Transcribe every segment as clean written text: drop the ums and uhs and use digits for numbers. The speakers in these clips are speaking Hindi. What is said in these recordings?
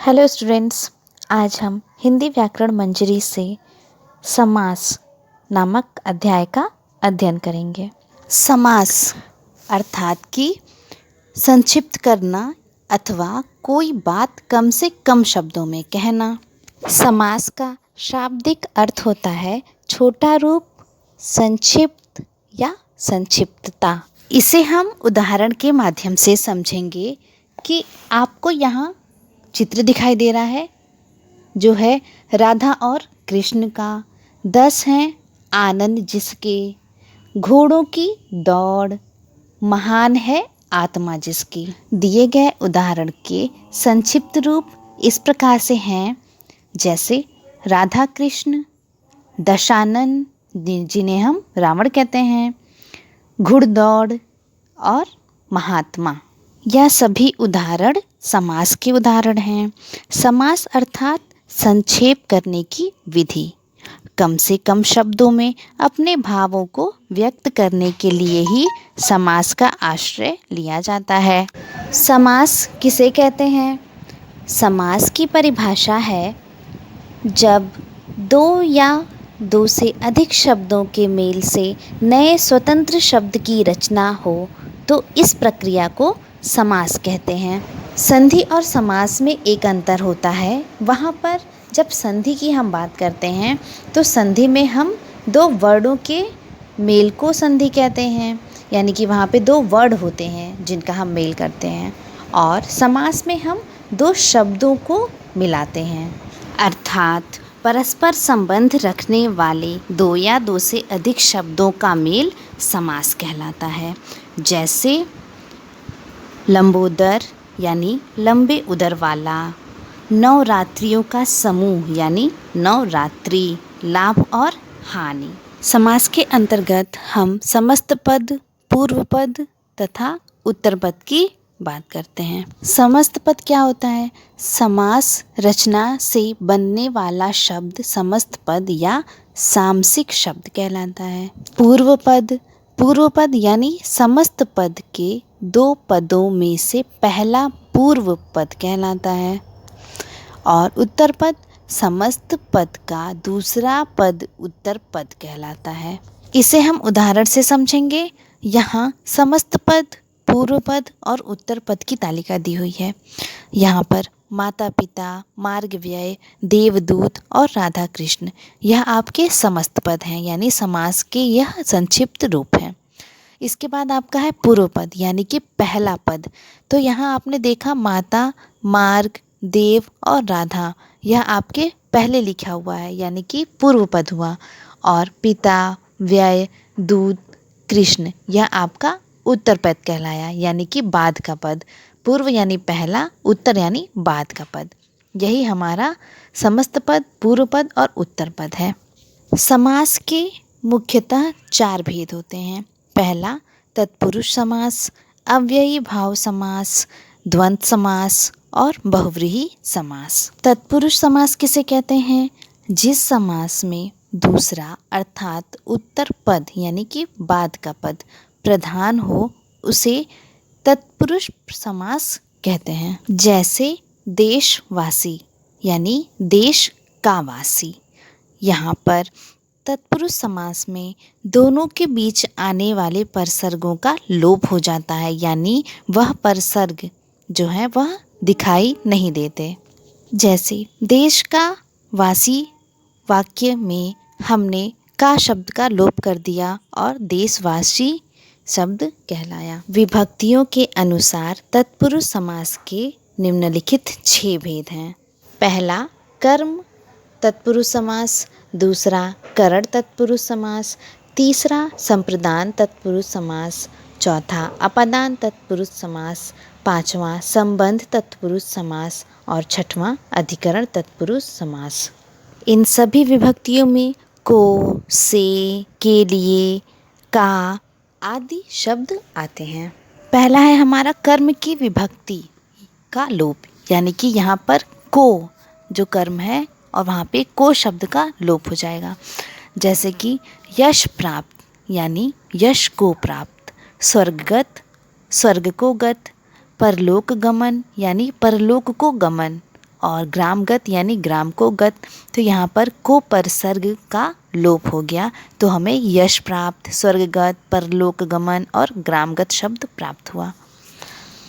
Hello students. आज हम हिंदी व्याकरण मंजरी से समास नामक अध्याय का अध्ययन करेंगे। समास अर्थात कि संक्षिप्त करना अथवा कोई बात कम से कम शब्दों में कहना। समास का शाब्दिक अर्थ होता है छोटा रूप, संक्षिप्त या संक्षिप्तता। इसे हम उदाहरण के माध्यम से समझेंगे कि आपको यहाँ चित्र दिखाई दे रहा है जो है राधा और कृष्ण का। 10 हैं आनंद जिसके, घोड़ों की दौड़, महान है आत्मा जिसकी। दिए गए उदाहरण के संक्षिप्त रूप इस प्रकार से हैं, जैसे राधा कृष्ण, दशानन जिन्हें हम रावण कहते हैं, घुड़दौड़ और महात्मा। यह सभी उदाहरण समास के उदाहरण हैं। समास अर्थात संक्षेप करने की विधि। कम से कम शब्दों में अपने भावों को व्यक्त करने के लिए ही समास का आश्रय लिया जाता है। समास किसे कहते हैं? समास की परिभाषा है जब दो या दो से अधिक शब्दों के मेल से नए स्वतंत्र शब्द की रचना हो तो इस प्रक्रिया को समास कहते हैं। संधि और समास में एक अंतर होता है। वहाँ पर जब संधि की हम बात करते हैं तो संधि में हम दो वर्डों के मेल को संधि कहते हैं, यानी कि वहाँ पे दो वर्ड होते हैं जिनका हम मेल करते हैं। और समास में हम दो शब्दों को मिलाते हैं, अर्थात परस्पर संबंध रखने वाले दो या दो से अधिक शब्दों का मेल समास कहलाता है। जैसे लंबोदर यानी लंबे उदर वाला, नवरात्रियों का समूह यानी नवरात्रि, लाभ और हानि। समास के अंतर्गत हम समस्त पद, पूर्व पद तथा उत्तर पद की बात करते हैं। समस्त पद क्या होता है? समास रचना से बनने वाला शब्द समस्त पद या सामसिक शब्द कहलाता है। पूर्व पद यानी समस्त पद के दो पदों में से पहला पूर्व पद कहलाता है। और उत्तर पद समस्त पद का दूसरा पद उत्तर पद कहलाता है। इसे हम उदाहरण से समझेंगे। यहाँ समस्त पद, पूर्व पद और उत्तर पद की तालिका दी हुई है। यहाँ पर माता पिता, मार्ग व्यय, देवदूत और राधा कृष्ण यह आपके समस्त पद हैं, यानी समास के यह संक्षिप्त रूप हैं। इसके बाद आपका है पूर्व पद यानी कि पहला पद। तो यहाँ आपने देखा माता, मार्ग, देव और राधा, यह आपके पहले लिखा हुआ है यानी कि पूर्व पद हुआ। और पिता, व्यय, दूत, कृष्ण यह आपका उत्तर पद कहलाया यानी कि बाद का पद। पूर्व यानी पहला, उत्तर यानी बाद का पद। यही हमारा समस्त पद, पूर्व पद और उत्तर पद है। समास के मुख्यतः 4 भेद होते हैं। पहला तत्पुरुष समास, अव्ययी भाव समास, द्वंद्व समास और बहुव्रीहि समास। तत्पुरुष समास किसे कहते हैं? जिस समास में दूसरा अर्थात उत्तर पद यानी कि बाद का पद प्रधान हो उसे तत्पुरुष समास कहते हैं। जैसे देशवासी यानी देश का वासी। यहाँ पर तत्पुरुष समास में दोनों के बीच आने वाले परसर्गों का लोप हो जाता है, यानी वह परसर्ग जो है वह दिखाई नहीं देते। जैसे देश का वासी वाक्य में हमने का शब्द का लोप कर दिया और देशवासी शब्द कहलाया। विभक्तियों के अनुसार तत्पुरुष समास के निम्नलिखित 6 भेद हैं। पहला कर्म तत्पुरुष समास, दूसरा करण तत्पुरुष समास, तीसरा संप्रदान तत्पुरुष समास, चौथा अपादान तत्पुरुष समास, पांचवा संबंध तत्पुरुष समास और छठवां अधिकरण तत्पुरुष समास। इन सभी विभक्तियों में को, से, के लिए, का आदि शब्द आते हैं। पहला है हमारा कर्म की विभक्ति का लोप, यानी कि यहाँ पर को जो कर्म है और वहाँ पे को शब्द का लोप हो जाएगा। जैसे कि यश प्राप्त यानी यश को प्राप्त, स्वर्गगत स्वर्ग को गत, परलोक गमन यानी परलोक को गमन और ग्रामगत यानी ग्राम को गत, तो यहाँ पर को परसर्ग का लोप हो गया, तो हमें यश प्राप्त, स्वर्गगत, परलोक गमन और ग्रामगत शब्द प्राप्त हुआ।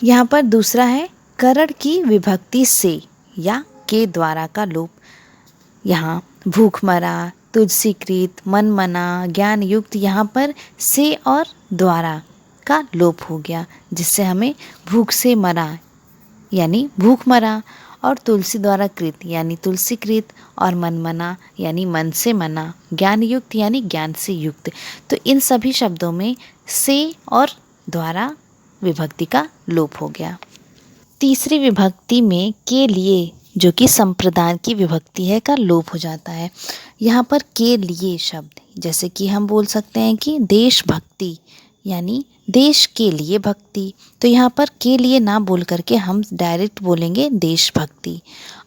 यहाँ पर दूसरा है करण की विभक्ति से या के द्वारा का लोप। यहाँ भूखमरा, तुलसीकृत, मनमना, ज्ञान युक्त, यहाँ पर से और द्वारा का लोप हो गया, जिससे हमें भूख से मरा यानी भूख मरा, और तुलसी द्वारा कृत यानी तुलसीकृत, और मनमना यानी मन से मना, ज्ञान युक्त यानी ज्ञान से युक्त। तो इन सभी शब्दों में से और द्वारा विभक्ति का लोप हो गया। तीसरी विभक्ति में के लिए, जो कि संप्रदान की विभक्ति है, का लोप हो जाता है। यहाँ पर के लिए शब्द, जैसे कि हम बोल सकते हैं कि देशभक्ति यानी देश के लिए भक्ति, तो यहाँ पर के लिए ना बोल करके हम डायरेक्ट बोलेंगे देशभक्ति।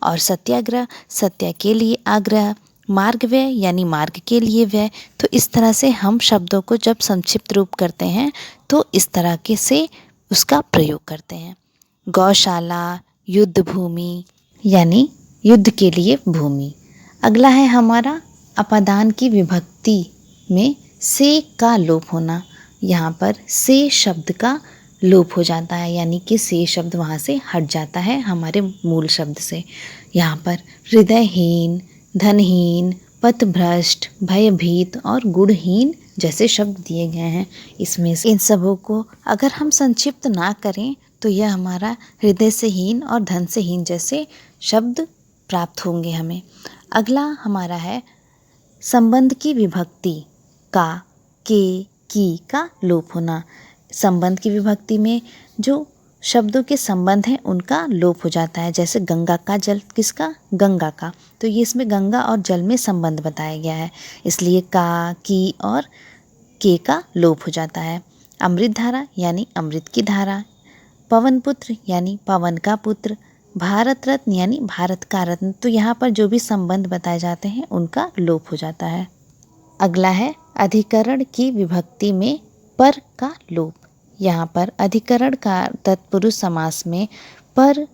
और सत्याग्रह, सत्या के लिए आग्रह, मार्ग व्यय यानी मार्ग के लिए व्यय। तो इस तरह से हम शब्दों को जब संक्षिप्त रूप करते हैं तो इस तरह के से उसका प्रयोग करते हैं। गौशाला, युद्ध भूमि यानी युद्ध के लिए भूमि। अगला है हमारा अपादान की विभक्ति में से का लोप होना। यहाँ पर से शब्द का लोप हो जाता है, यानी कि से शब्द वहाँ से हट जाता है हमारे मूल शब्द से। यहाँ पर हृदयहीन, धनहीन, पथभ्रष्ट, भयभीत और गुणहीन जैसे शब्द दिए गए हैं। इसमें से इन सबों को अगर हम संक्षिप्त ना करें तो यह हमारा हृदय से हीन और धन से हीन जैसे शब्द प्राप्त होंगे हमें। अगला हमारा है संबंध की विभक्ति का, के, की का लोप होना। संबंध की विभक्ति में जो शब्दों के संबंध हैं उनका लोप हो जाता है। जैसे गंगा का जल, किसका? गंगा का, तो ये इसमें गंगा और जल में संबंध बताया गया है, इसलिए का, की और के का लोप हो जाता है। अमृत धारा यानी अमृत की धारा, पवन पुत्र यानी पवन का पुत्र, भारत रत्न यानी भारत का रत्न, तो यहाँ पर जो भी संबंध बताए जाते हैं उनका लोप हो जाता है। अगला है अधिकरण की विभक्ति में पर का लोप। यहाँ पर अधिकरण का तत्पुरुष समास में पर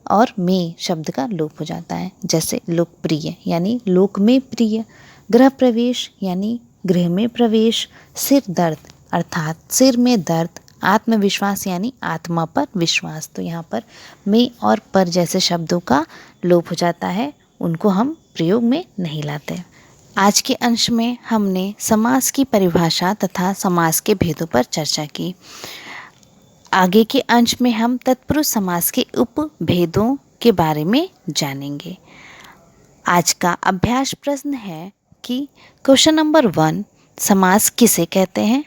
और में शब्द का लोप हो जाता है। जैसे लोकप्रिय यानी लोक में प्रिय, गृह प्रवेश यानी गृह में प्रवेश, सिर दर्द अर्थात सिर में दर्द, आत्मविश्वास यानी आत्मा पर विश्वास। तो यहाँ पर में और पर जैसे शब्दों का लोप हो जाता है, उनको हम प्रयोग में नहीं लाते। आज के अंश में हमने समास की परिभाषा तथा समास के भेदों पर चर्चा की। आगे के अंश में हम तत्पुरुष समास के उपभेदों के बारे में जानेंगे। आज का अभ्यास प्रश्न है कि क्वेश्चन नंबर 1, समास किसे कहते हैं?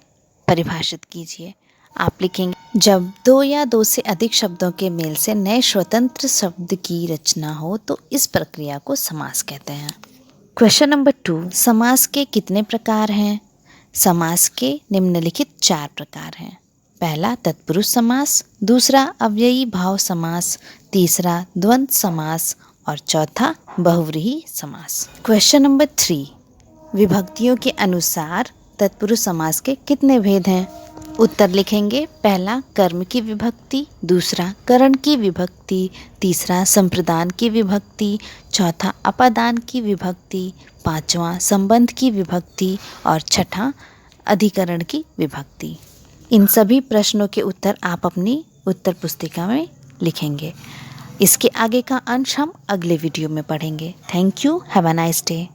परिभाषित कीजिए। आप लिखेंगे जब दो या दो से अधिक शब्दों के मेल से नए स्वतंत्र शब्द की रचना हो तो इस प्रक्रिया को समास कहते हैं। क्वेश्चन नंबर 2, समास के कितने प्रकार हैं? समास के निम्नलिखित 4 प्रकार हैं। पहला तत्पुरुष समास, दूसरा अव्ययी भाव समास, तीसरा द्वंद्व समास और चौथा बहुव्रीहि समास। क्वेश्चन नंबर 3, विभक्तियों के अनुसार तत्पुरुष समास के कितने भेद हैं? उत्तर लिखेंगे। पहला कर्म की विभक्ति, दूसरा करण की विभक्ति, तीसरा संप्रदान की विभक्ति, चौथा अपादान की विभक्ति, पांचवा संबंध की विभक्ति और छठा अधिकरण की विभक्ति। इन सभी प्रश्नों के उत्तर आप अपनी उत्तर पुस्तिका में लिखेंगे। इसके आगे का अंश हम अगले वीडियो में पढ़ेंगे। Thank you, have a nice day.